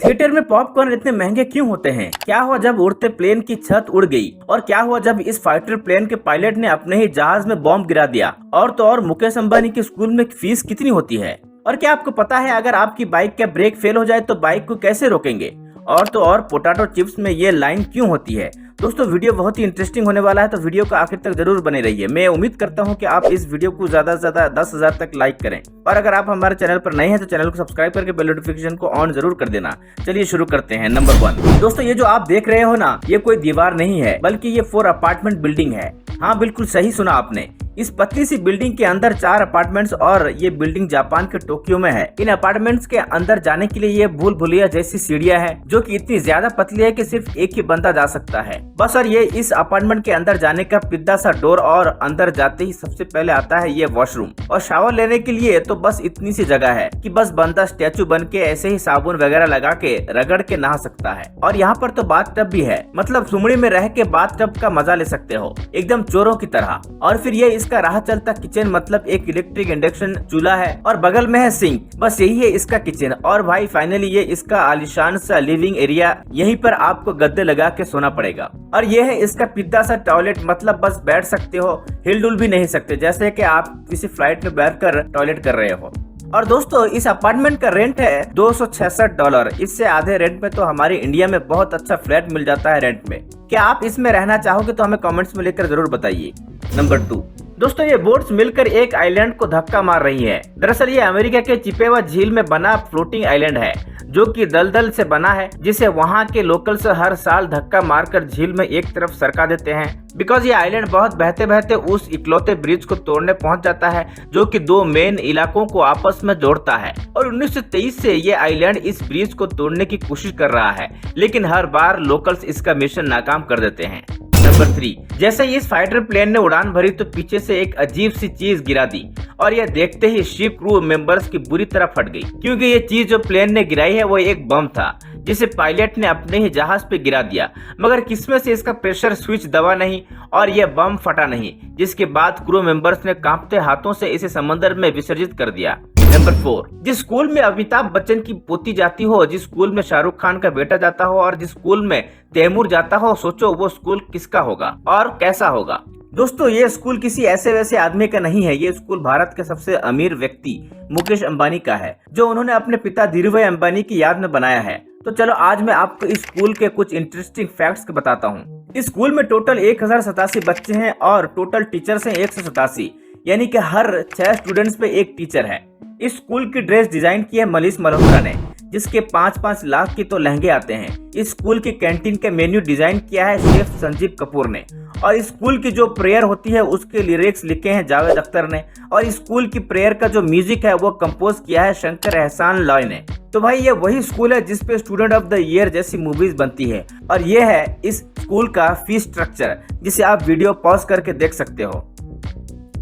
Theatre में popcorn इतने महंगे क्यों होते हैं? क्या हुआ जब उड़ते प्लेन की छत उड़ गई? और क्या हुआ जब इस फाइटर प्लेन के पायलट ने अपने ही जहाज में बॉम्ब गिरा दिया? और तो और मुकेश अंबानी के स्कूल में फीस कितनी होती है? और क्या आपको पता है अगर आपकी बाइक का ब्रेक फेल हो जाए तो बाइक को कैसे रोकेंगे? और तो और पोटैटो चिप्स में ये लाइन क्यों होती है? दोस्तों वीडियो बहुत ही इंटरेस्टिंग होने वाला है, तो वीडियो को आखिर तक जरूर बने रहिए। मैं उम्मीद करता हूं कि आप इस वीडियो को ज्यादा से ज्यादा 10,000 तक लाइक करें। और अगर आप हमारे चैनल पर नए हैं तो चैनल को सब्सक्राइब करके बेल नोटिफिकेशन को ऑन जरूर कर देना। चलिए शुरू करते हैं। नंबर 1 दोस्तों, ये जो आप देख रहे हो ना, ये कोई दीवार नहीं है बल्कि ये 4 अपार्टमेंट बिल्डिंग है। हाँ, बिल्कुल सही सुना आपने। इस पतली सी बिल्डिंग के अंदर 4 अपार्टमेंट्स और ये बिल्डिंग जापान के टोक्यो में है। इन अपार्टमेंट्स के अंदर जाने के लिए ये भूल भुलैया जैसी सीढ़ियां हैं, जो कि इतनी ज्यादा पतली है कि सिर्फ एक ही बंदा जा सकता है बस। और ये इस अपार्टमेंट के अंदर जाने का पिद्दा सा डोर, और अंदर जाते ही सबसे पहले आता है ये वॉशरूम। और शावर लेने के लिए तो बस इतनी सी जगह है कि बस बंदा स्टैचू बन के ऐसे ही साबुन वगैरह लगा के रगड़ के नहा सकता है। और यहाँ पर तो बाथ टब भी है, मतलब सुमड़ी में रह के बाथ टब का मजा ले सकते हो, एकदम चोरों की तरह। और फिर ये इसका राह चलता किचन, मतलब एक इलेक्ट्रिक इंडक्शन चूल्हा है और बगल में है सिंक। बस यही है इसका किचन। और भाई फाइनली ये इसका आलीशान सा लिविंग एरिया। यहीं पर आपको गद्दे लगा के सोना पड़ेगा। और ये है इसका पिद्दा सा टॉयलेट, मतलब बस बैठ सकते हो, हिलडुल भी नहीं सकते, जैसे कि आप किसी फ्लाइट में बैठकर टॉयलेट कर रहे हो। और दोस्तों इस अपार्टमेंट का रेंट है $266। इससे आधे रेंट में तो हमारे इंडिया में बहुत अच्छा फ्लैट मिल जाता है रेंट में। क्या आप इसमें रहना चाहोगे तो हमें कमेंट्स में लिखकर जरूर बताइए। नंबर 2 दोस्तों, ये बोट्स मिलकर एक आइलैंड को धक्का मार रही है। दरअसल ये अमेरिका के चिपेवा झील में बना फ्लोटिंग आइलैंड है, जो कि दलदल से बना है, जिसे वहाँ के लोकल्स हर साल धक्का मारकर झील में एक तरफ सरका देते हैं। बिकॉज ये आइलैंड बहुत बहते बहते उस इकलौते ब्रिज को तोड़ने पहुंच जाता है, जो कि 2 मेन इलाकों को आपस में जोड़ता है। और 1923 से ये आइलैंड इस ब्रिज को तोड़ने की कोशिश कर रहा है, लेकिन हर बार लोकल्स इसका मिशन नाकाम कर देते हैं। नंबर 3 जैसे ही इस फाइटर प्लेन ने उड़ान भरी तो पीछे से एक अजीब सी चीज गिरा दी, और यह देखते ही शिप क्रू मेंबर्स की बुरी तरह फट गई, क्योंकि ये चीज जो प्लेन ने गिराई है वो एक बम था, जिसे पायलट ने अपने ही जहाज पे गिरा दिया। मगर किस्मत से इसका प्रेशर स्विच दबा नहीं और यह बम फटा नहीं, जिसके बाद क्रू मेंबर्स ने कांपते हाथों से इसे समंदर में विसर्जित कर दिया। नंबर 4 जिस स्कूल में अमिताभ बच्चन की पोती जाती हो, जिस स्कूल में शाहरुख खान का बेटा जाता हो और जिस स्कूल में तैमूर जाता हो, सोचो वो स्कूल किसका होगा और कैसा होगा? दोस्तों ये स्कूल किसी ऐसे वैसे आदमी का नहीं है। ये स्कूल भारत के सबसे अमीर व्यक्ति मुकेश अंबानी का है, जो उन्होंने अपने पिता धीरूभाई अंबानी की याद में बनाया है। तो चलो आज मैं आपको इस स्कूल के कुछ इंटरेस्टिंग फैक्ट्स बताता हूँ। इस स्कूल में टोटल 1087 बच्चे हैं और टोटल टीचर्स हैं 187, यानी कि हर 6 स्टूडेंट्स पे एक टीचर है। इस स्कूल की ड्रेस डिजाइन की है मनीष मल्होत्रा ने, जिसके 5-5 लाख की तो लहंगे आते हैं। इस स्कूल की कैंटीन का मेन्यू डिजाइन किया है शेफ संजीव कपूर ने। और इस स्कूल की जो प्रेयर होती है उसके लिरिक्स लिखे हैं जावेद अख्तर ने। और इस स्कूल की प्रेयर का जो म्यूजिक है वो कंपोज किया है शंकर एहसान लॉय ने। तो भाई ये वही स्कूल है जिसपे स्टूडेंट ऑफ द ईयर जैसी मूवीज बनती है। और ये है इस स्कूल का फीस स्ट्रक्चर, जिसे आप वीडियो पॉज करके देख सकते हो।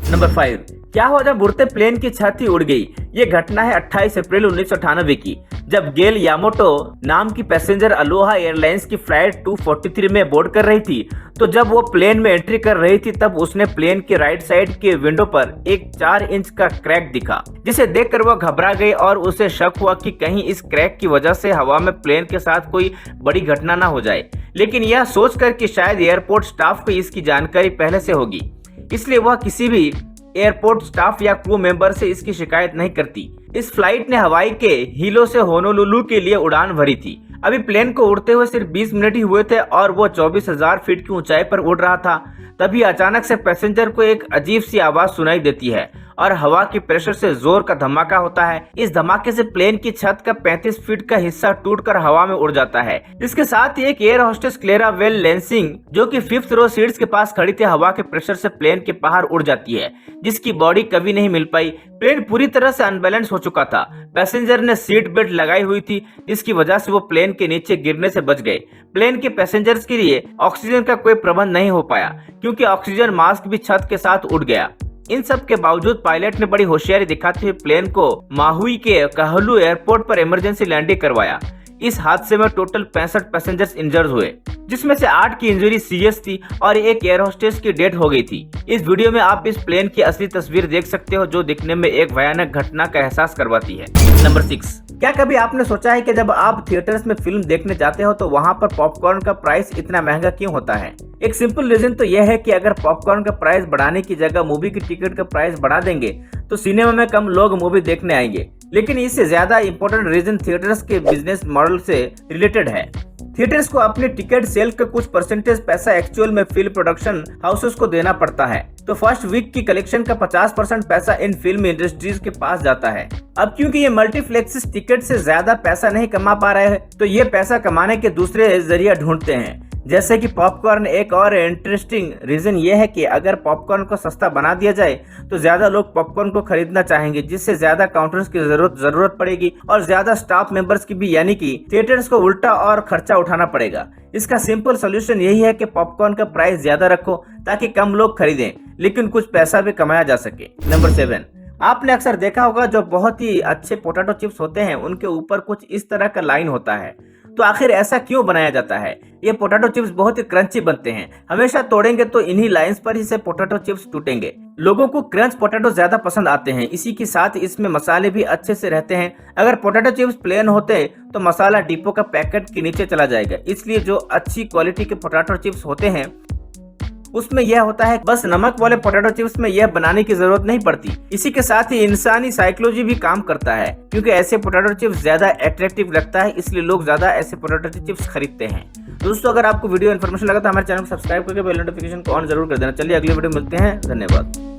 नंबर 5 क्या हुआ जब उड़ते प्लेन की छत ही उड़ गई? ये घटना है 28 अप्रैल 1998 की, जब गेल यामोटो नाम की पैसेंजर अलोहा एयरलाइंस की फ्लाइट 243 में बोर्ड कर रही थी। तो जब वो प्लेन में एंट्री कर रही थी तब उसने प्लेन के राइट साइड के विंडो पर एक 4 इंच का क्रैक दिखा, जिसे देखकर वो घबरा गई और उसे शक हुआ कि कहीं इस क्रैक की वजह से हवा में प्लेन के साथ कोई बड़ी घटना ना हो जाए। लेकिन यह सोचकर कि शायद एयरपोर्ट स्टाफ को इसकी जानकारी पहले से होगी, इसलिए वह किसी भी एयरपोर्ट स्टाफ या क्रू मेंबर से इसकी शिकायत नहीं करती। इस फ्लाइट ने हवाई के हीलो से होनोलुलु के लिए उड़ान भरी थी। अभी प्लेन को उड़ते हुए सिर्फ 20 मिनट ही हुए थे और वो 24,000 फीट की ऊंचाई पर उड़ रहा था। तभी अचानक से पैसेंजर को एक अजीब सी आवाज सुनाई देती है और हवा के प्रेशर से जोर का धमाका होता है। इस धमाके से प्लेन की छत का 35 फीट का हिस्सा टूटकर हवा में उड़ जाता है। इसके साथ ही एक air hostess Clara well lensing, जो कि 5th रो सीट्स के पास खड़ी थी, हवा के प्रेशर से प्लेन के बाहर उड़ जाती है, जिसकी बॉडी कभी नहीं मिल पाई। प्लेन पूरी तरह से अनबैलेंस हो चुका था। पैसेंजर ने सीट बेल्ट लगाई हुई थी, जिसकी वजह से वो प्लेन के नीचे गिरने से बच गए। प्लेन के पैसेंजर्स के लिए ऑक्सीजन का कोई प्रबंध नहीं हो पाया, क्योंकि ऑक्सीजन मास्क भी छत के साथ उड़ गया। इन सब के बावजूद पायलट ने बड़ी होशियारी दिखाते हुए प्लेन को माहुई के कहलू एयरपोर्ट पर इमरजेंसी लैंडिंग करवाया। इस हादसे में टोटल 65 पैसेंजर्स इंजर्ड हुए, जिसमें से 8 की इंजरी सीरियस थी और एक एयर होस्टेस की डेथ हो गई थी। इस वीडियो में आप इस प्लेन की असली तस्वीर देख सकते हो, जो दिखने में एक भयानक घटना का एहसास करवाती है। नंबर 6 क्या कभी आपने सोचा है कि जब आप थिएटर्स में फिल्म देखने जाते हो तो वहाँ पर पॉपकॉर्न का प्राइस इतना महंगा क्यों होता है? एक सिंपल रीजन तो यह है कि अगर पॉपकॉर्न का प्राइस बढ़ाने की जगह मूवी की टिकट का प्राइस बढ़ा देंगे तो सिनेमा में कम लोग मूवी देखने आएंगे। लेकिन इससे ज्यादा इम्पोर्टेंट रीजन थिएटर्स के बिजनेस मॉडल से रिलेटेड है। थिएटर्स को अपने टिकट सेल का कुछ परसेंटेज पैसा एक्चुअल में फिल्म प्रोडक्शन हाउसेस को देना पड़ता है। तो फर्स्ट वीक की कलेक्शन का 50% पैसा इन फिल्म इंडस्ट्रीज के पास जाता है। अब क्योंकि ये मल्टीप्लेक्सेस टिकट से ज्यादा पैसा नहीं कमा पा रहे हैं तो ये पैसा कमाने के दूसरे जरिया ढूंढते हैं, जैसे कि पॉपकॉर्न। एक और इंटरेस्टिंग रीजन ये है कि अगर पॉपकॉर्न को सस्ता बना दिया जाए तो ज्यादा लोग पॉपकॉर्न को खरीदना चाहेंगे, जिससे ज्यादा काउंटर्स की जरूरत पड़ेगी और ज्यादा स्टाफ मेंबर्स की भी, यानी कि थिएटर्स को उल्टा और खर्चा उठाना पड़ेगा। इसका सिंपल सोल्यूशन यही है कि पॉपकॉर्न का प्राइस ज्यादा रखो ताकि कम लोग खरीदें लेकिन कुछ पैसा भी कमाया जा सके। नंबर 7, आपने अक्सर देखा होगा जो बहुत ही अच्छे पोटैटो चिप्स होते हैं उनके ऊपर कुछ इस तरह का लाइन होता है। तो आखिर ऐसा क्यों बनाया जाता है? ये पोटैटो चिप्स बहुत ही क्रंची बनते हैं, हमेशा तोड़ेंगे तो इन्हीं लाइंस पर ही से पोटैटो चिप्स टूटेंगे। लोगों को क्रंच पोटैटो ज्यादा पसंद आते हैं, इसी के साथ इसमें मसाले भी अच्छे से रहते हैं। अगर पोटैटो चिप्स प्लेन होते तो मसाला डिपो का पैकेट के नीचे चला जाएगा। इसलिए जो अच्छी क्वालिटी के पोटैटो चिप्स होते हैं उसमें यह होता है, बस नमक वाले पोटैटो चिप्स में यह बनाने की जरूरत नहीं पड़ती। इसी के साथ ही इंसानी साइकोलॉजी भी काम करता है, क्योंकि ऐसे पोटैटो चिप्स ज्यादा अट्रैक्टिव लगता है, इसलिए लोग ज्यादा ऐसे पोटैटो चिप्स खरीदते हैं। दोस्तों, अगर आपको वीडियो इन्फॉर्मेशन लगा तो हमारे चैनल को सब्सक्राइब करके बेल नोटिफिकेशन को ऑन जरूर कर देना। चलिए अगली वीडियो मिलते हैं, धन्यवाद।